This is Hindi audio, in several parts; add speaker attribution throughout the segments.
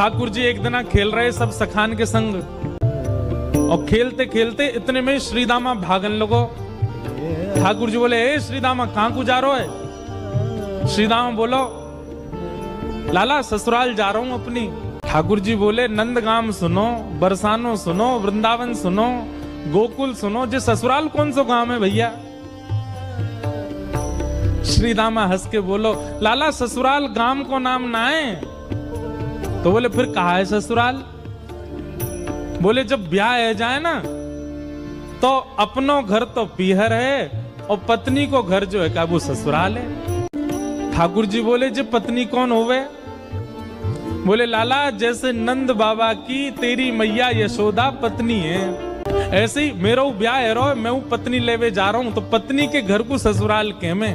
Speaker 1: ठाकुर जी एक दिन खेल रहे सब सखान के संग, और खेलते खेलते इतने में श्रीदामा भागन लगो। ठाकुर जी बोले, ए श्रीदामा कहां को जा रहे है? श्रीदामा बोलो, लाला ससुराल जा रहा हूं अपनी। ठाकुर जी बोले, नंदगाम सुनो, बरसानो सुनो, वृंदावन सुनो, गोकुल सुनो, जे ससुराल कौन सा गांव है भैया? श्रीदामा हंस के बोलो, लाला ससुराल गांव को नाम ना है। तो बोले, फिर कहा है ससुराल? बोले, जब ब्याह है जाए ना तो अपनो घर तो पीहर है और पत्नी को घर जो है का वो ससुराल है। ठाकुर जी बोले, जे पत्नी कौन होवे? बोले, लाला जैसे नंद बाबा की तेरी मैया यशोदा पत्नी है, ऐसे ही मेरा ब्याह है रो, मैं वो पत्नी लेवे जा रहा हूं, तो पत्नी के घर को ससुराल के में।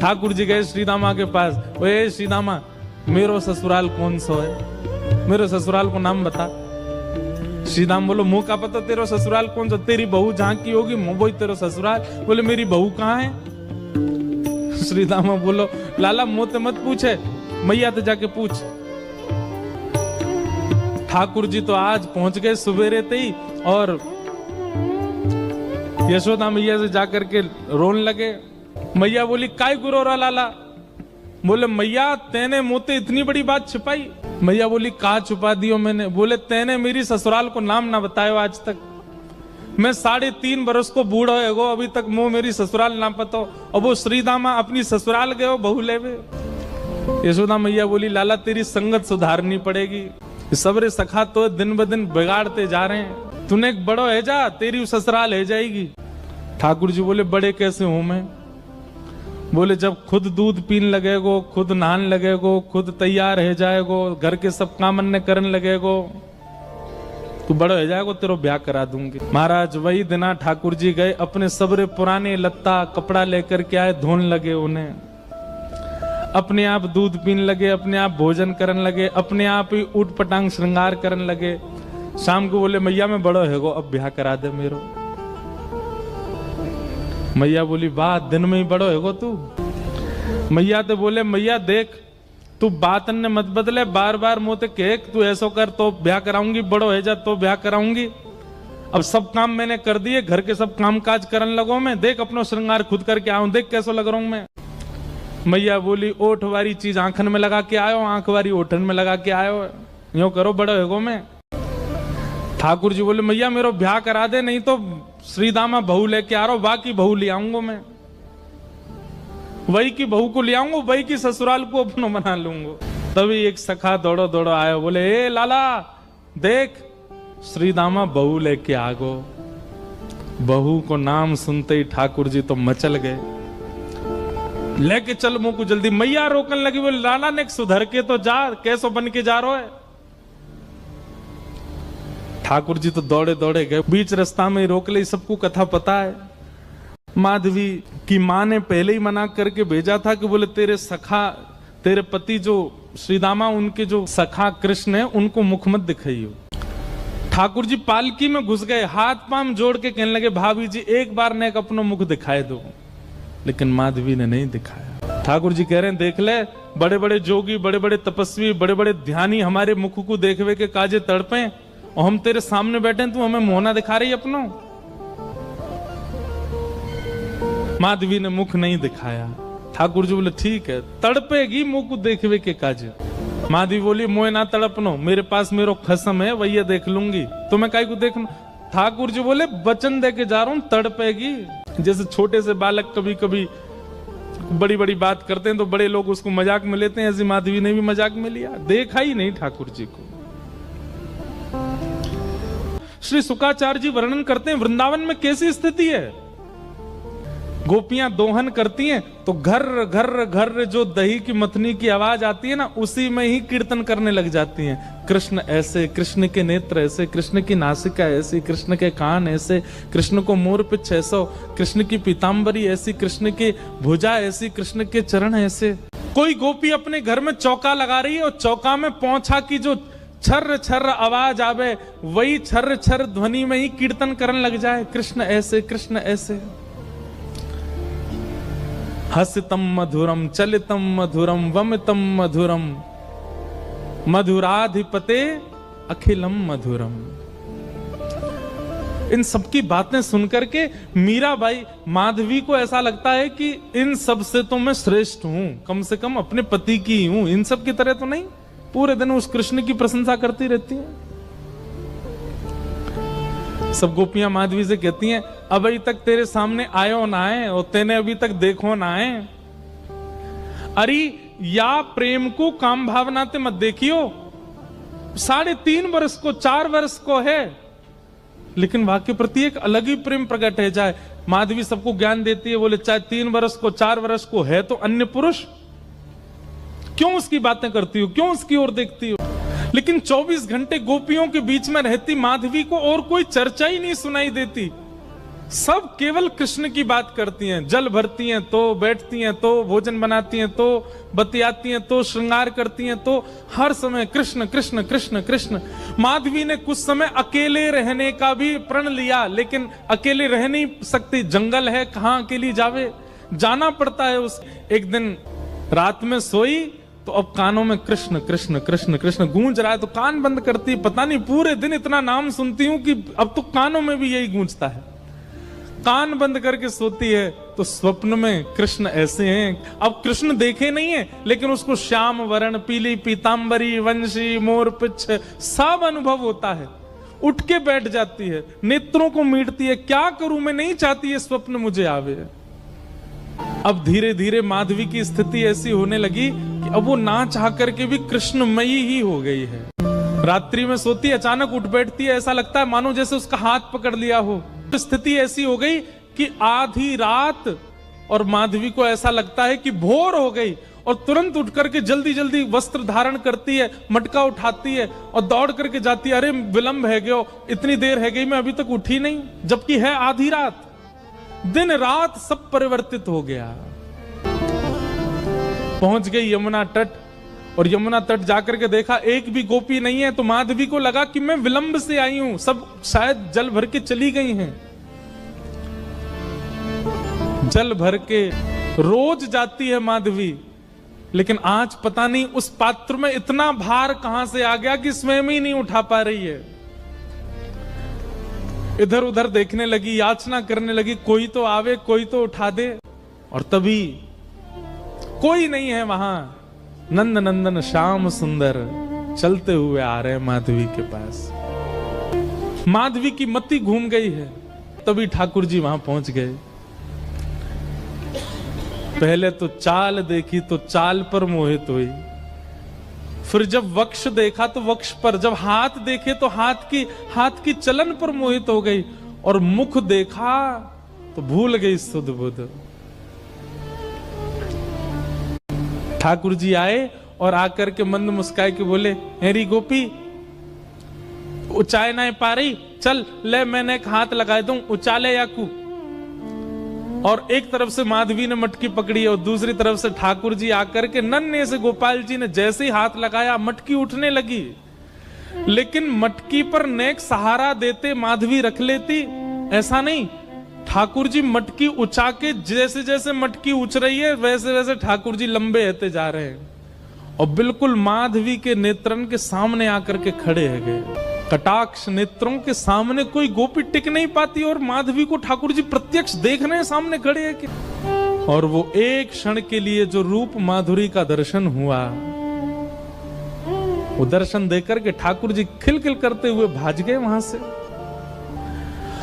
Speaker 1: ठाकुर जी गए श्रीदामा के पास, ओए श्रीदामा मेरो ससुराल कौन सा है? मेरे ससुराल को नाम बता। श्रीदाम बोलो, मुंह का पता तेरा ससुराल कौन सा? तेरी बहू जहां की होगी वही तेरा ससुराल। बोले, मेरी बहू कहाँ है? श्रीदामा बोलो, लाला मुंह मत पूछे, मैया तो जाके पूछ। ठाकुर जी तो आज पहुंच गए सुबेरे ही, और यशोदा मैया से जाकर के रोने लगे। मैया बोली, काय गुरो रा लाला? बोले, मैया तेने मुझे इतनी बड़ी बात छिपाई। मैया बोली, कहा छुपा दियो मैंने? बोले, तेने मेरी ससुराल को नाम ना बतायो आज तक। मैं 3.5 बरस को बूढ़ा हो, अभी तक मुंह मेरी ससुराल ना पता। और वो श्रीदामा अपनी ससुराल गए बहू लेवे। यशोदा मैया बोली, लाला तेरी संगत सुधारनी पड़ेगी, सबरे सखा तो दिन ब दिन बिगाड़ते जा रहे हैं, तूने एक बड़ो है जा, तेरी ससुराल है जाएगी। ठाकुर जी बोले, बड़े कैसे हूं मैं? बोले, जब खुद दूध पीन लगेगो, खुद नहान लगेगो, खुद तैयार है जाएगो, घर के सब काम अन्य करने लगेगो, तू बड़ा हो जाएगो, तेरो ब्याह करा दूंगी। महाराज वही दिना ठाकुर जी गए, अपने सबरे पुराने लत्ता कपड़ा लेकर के आए, धोने लगे उन्हें, अपने आप दूध पीन लगे, अपने आप भोजन करने लगे, अपने आप ही उठ पटांग श्रृंगार करने लगे। शाम को बोले, मैया मैं बड़ो है गो, अब ब्याह करा दे मेरो। मैया बोली, वाह दिन में ही बड़ो है गो तू। मैया तो बोले, मैया देख तू बात ने मत बदले, बार बार मुझे कह तू ऐसा कर तो ब्याह कराऊंगी, बड़ो है जा तो ब्याह कराऊंगी। अब सब काम मैंने कर दिए, घर के सब काम काज करने लगो मैं, देख अपना श्रृंगार खुद करके आऊं, देख कैसा लग रहा हूं मैं। मैया बोली, ओठ वारी चीज आंखन में लगा के आयो, आंख वारी ओठन में लगा के आयो, यूं करो बड़ो है गो मैं। ठाकुर जी बोले, मैया मेरा ब्याह करा दे, नहीं तो श्रीदामा बहू लेके आ रहा हूं, बाकी बहू ले आऊंगा मैं, वही की बहू को ले आऊंगा, वही की ससुराल को अपना बना लूंगा। तभी एक सखा दौड़ो दौड़ो आया, बोले, ए लाला देख श्रीदामा बहू लेके आ गो। बहू को नाम सुनते ही ठाकुर जी तो मचल गए, लेके चल मुंह को जल्दी। मैया रोकने लगी, बोले, लाला ने सुधर के तो जा, कैसो बन के जा रहा है? ठाकुर जी तो दौड़े दौड़े गए, बीच रास्ता में रोक ले, सबको कथा पता है। माधवी की मां ने पहले ही मना करके भेजा था कि बोले, तेरे सखा, तेरे पति जो श्रीदामा, उनके जो सखा कृष्ण है, उनको मुख मत दिखाइयो। ठाकुर जी पालकी में घुस गए, हाथ पांव जोड़ के कहने लगे, भाभी जी एक बार ने अपना मुख दिखाए दो, लेकिन माधवी ने नहीं दिखाया। ठाकुर जी कह रहे हैं, देख ले, बड़े बड़े जोगी, बड़े बड़े तपस्वी, बड़े बड़े ध्यानी हमारे मुख को देखवे के काजे तड़पे, और हम तेरे सामने बैठे, तू हमें मोहना दिखा रही अपनो। माधवी ने मुख नहीं दिखाया। ठाकुर जी बोले, ठीक है, तड़पेगी मुख को देखवे के काजे। माधवी बोली, मोए ना तड़पनो, मेरे पास मेरो खसम है, वही देख लूंगी, तुम्हें काहे को देखना। ठाकुर जी बोले, वचन दे के जा रहा हूं, तड़पेगी। जैसे छोटे से बालक कभी कभी बड़ी बड़ी बात करते हैं तो बड़े लोग उसको मजाक में लेते हैं, ऐसी माधवी ने भी मजाक में लिया, देखा ही नहीं ठाकुर जी को। श्री शुकाचार्य जी वर्णन करते हैं, वृंदावन में कैसी स्थिति है। गोपियां दोहन करती हैं तो घर घर घर जो दही की मथनी की आवाज आती है ना, उसी में ही कीर्तन करने लग जाती हैं। कृष्ण ऐसे, कृष्ण के नेत्र ऐसे, कृष्ण की नासिका ऐसी, कृष्ण के कान ऐसे, कृष्ण को मोर पिछ ऐसा, कृष्ण की पीताम्बरी ऐसी, कृष्ण की भुजा ऐसी, कृष्ण के चरण ऐसे। कोई गोपी अपने घर में चौका लगा रही है और चौका में पौंछा की जो छर्र छर्र आवाज आवे, वही छर्र छर्र ध्वनि में ही कीर्तन करने लग जाए, कृष्ण ऐसे, कृष्ण ऐसे। हसितम मधुरम, चलितम मधुरम, वमितम मधुरम, मधुराधिपते अखिलम मधुरम। इन सबकी बातें सुनकर के मीराबाई, माधवी को ऐसा लगता है कि इन सब से तो मैं श्रेष्ठ हूं, कम से कम अपने पति की ही हूं, इन सब की तरह तो नहीं। पूरे दिन उस कृष्ण की प्रशंसा करती रहती हैं। सब गोपियां माधवी से कहती हैं, अभी तक तेरे सामने आयो ना आए और तेने अभी तक देखो ना आए। अरे या प्रेम को काम भावना ते मत देखियो, 3.5 वर्ष को 4 वर्ष को है, लेकिन वहां के प्रति एक अलग ही प्रेम प्रकट है जाए। माधवी सबको ज्ञान देती है, बोले चाहे 3 वर्ष को 4 वर्ष को है तो अन्य पुरुष, क्यों उसकी बातें करती हो, क्यों उसकी ओर देखती हो। लेकिन 24 घंटे गोपियों के बीच में रहती माधवी को और कोई चर्चा ही नहीं सुनाई देती। सब केवल कृष्ण की बात करती हैं, जल भरती हैं तो, बैठती हैं तो, भोजन बनाती हैं तो, बतियाती हैं तो, श्रृंगार करती हैं तो, हर समय कृष्ण कृष्ण कृष्ण कृष्ण। माधवी ने कुछ समय अकेले रहने का भी प्रण लिया, लेकिन अकेले रह नहीं सकती, जंगल है, कहां अकेली जावे, जाना पड़ता है। उस एक दिन रात में सोई तो अब कानों में कृष्ण कृष्ण कृष्ण कृष्ण गूंज रहा है, तो कान बंद करती, पता नहीं पूरे दिन इतना नाम सुनती हूं कि अब तो कानों में भी यही गूंजता है। कान बंद करके सोती है तो स्वप्न में कृष्ण ऐसे हैं। अब कृष्ण देखे नहीं है, लेकिन उसको श्याम वर्ण, पीली पीतांबरी, वंशी, मोर पिछ सब अनुभव होता है। उठ के बैठ जाती है, नेत्रों को मीटती है, क्या करूं मैं, नहीं चाहती है स्वप्न मुझे आवे। अब धीरे धीरे माधवी की स्थिति ऐसी होने लगी कि अब वो ना चाह करके भी कृष्णमयी ही हो गई है। रात्रि में सोती, अचानक उठ बैठती है, ऐसा लगता है मानो जैसे उसका हाथ पकड़ लिया हो। स्थिति ऐसी हो गई कि आधी रात और माधवी को ऐसा लगता है कि भोर हो गई, और तुरंत उठ करके जल्दी जल्दी वस्त्र धारण करती है, मटका उठाती है और दौड़ करके जाती है। अरे विलंब है गयो, इतनी देर है गई, मैं अभी तक उठी नहीं, जबकि है आधी रात। दिन रात सब परिवर्तित हो गया। पहुंच गई यमुना तट, और यमुना तट जाकर के देखा एक भी गोपी नहीं है, तो माधवी को लगा कि मैं विलंब से आई हूं, सब शायद जल भर के चली गई हैं। जल भर के रोज जाती है माधवी, लेकिन आज पता नहीं उस पात्र में इतना भार कहां से आ गया कि स्वयं ही नहीं उठा पा रही है। इधर उधर देखने लगी, याचना करने लगी, कोई तो आवे, कोई तो उठा दे, और तभी कोई नहीं है वहां। नंद नंदन श्याम सुंदर चलते हुए आ रहे हैं माधवी के पास। माधवी की मति घूम गई है। तभी ठाकुर जी वहां पहुंच गए। पहले तो चाल देखी तो चाल पर मोहित हुई, फिर जब वक्ष देखा तो वक्ष पर, जब हाथ देखे तो हाथ की चलन पर मोहित हो गई, और मुख देखा तो भूल गई सुध बुध। ठाकुर जी आए और आकर के मंद मुस्काए के बोले, हेरी गोपी, उचाए ना पा रही, चल ले मैंने एक हाथ लगा दूं, उचाले याकू। और एक तरफ से माधवी ने मटकी पकड़ी और दूसरी तरफ से ठाकुर जी आकर के नन्हे से गोपाल जी ने जैसे ही हाथ लगाया मटकी उठने लगी। लेकिन मटकी पर नेक सहारा देते माधवी रख लेती, ऐसा नहीं। ठाकुर जी मटकी उछा के, जैसे जैसे मटकी उछ रही है वैसे वैसे ठाकुर जी लंबे होते जा रहे हैं, और बिल्कुल माधवी के नेत्रन के सामने आकर के खड़े है गए। कटाक्ष नेत्रों के सामने कोई गोपी टिक नहीं पाती, और माधवी को ठाकुर जी प्रत्यक्ष देख रहे हैं, सामने खड़े हैं कि। और वो एक क्षण के लिए जो रूप माधुरी का दर्शन हुआ, वो दर्शन देकर के ठाकुर जी खिलखिल करते हुए भाग गए वहां से।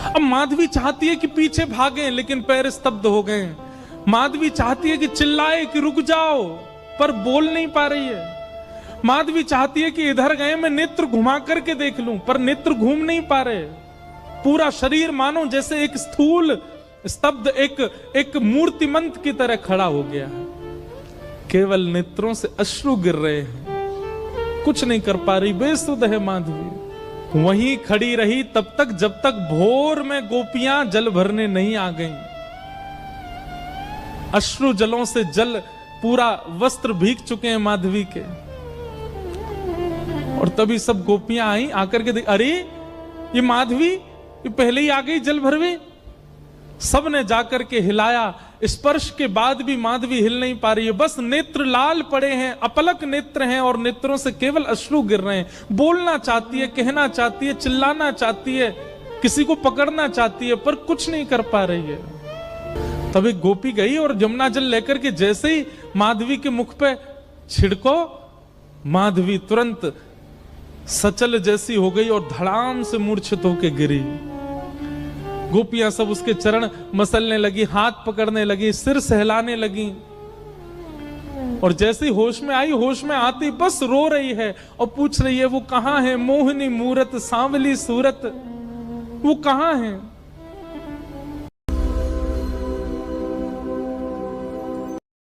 Speaker 1: अब माधवी चाहती है कि पीछे भागे, लेकिन पैर स्तब्ध हो गए। माधवी चाहती है कि चिल्लाए कि रुक जाओ, पर बोल नहीं पा रही है। माधवी चाहती है कि इधर गए मैं नेत्र घुमा करके देख लूं, पर नेत्र घूम नहीं पा रहे। पूरा शरीर मानो जैसे एक स्थूल स्तब्ध एक मूर्तिमंत की तरह खड़ा हो गया है। केवल नेत्रों से अश्रु गिर रहे हैं, कुछ नहीं कर पा रही, बेसुध है माधवी। वहीं खड़ी रही तब तक जब तक भोर में गोपियां जल भरने नहीं आ गईं। अश्रु जलों से जल पूरा वस्त्र भीग चुके हैं माधवी के। और तभी सब गोपियां आई, आकर के देख, अरे ये माधवी, ये पहले ही आ गई जल भरवे। सब ने जाकर के हिलाया, स्पर्श के बाद भी माधवी हिल नहीं पा रही है, बस नेत्र लाल पड़े हैं, अपलक नेत्र हैं और नेत्रों से केवल अश्रु गिर रहे हैं। बोलना चाहती है, कहना चाहती है, चिल्लाना चाहती है, किसी को पकड़ना चाहती है, पर कुछ नहीं कर पा रही है। तब एक गोपी गई और यमुना जल लेकर के जैसे ही माधवी के मुख पे छिड़को, माधवी तुरंत सचल जैसी हो गई और धड़ाम से मूर्छित होकर गिरी। गोपियां सब उसके चरण मसलने लगी, हाथ पकड़ने लगी, सिर सहलाने लगी और जैसे ही होश में आई, होश में आती बस रो रही है और पूछ रही है वो कहां है, मोहिनी मूरत सांवली सूरत, वो कहां है।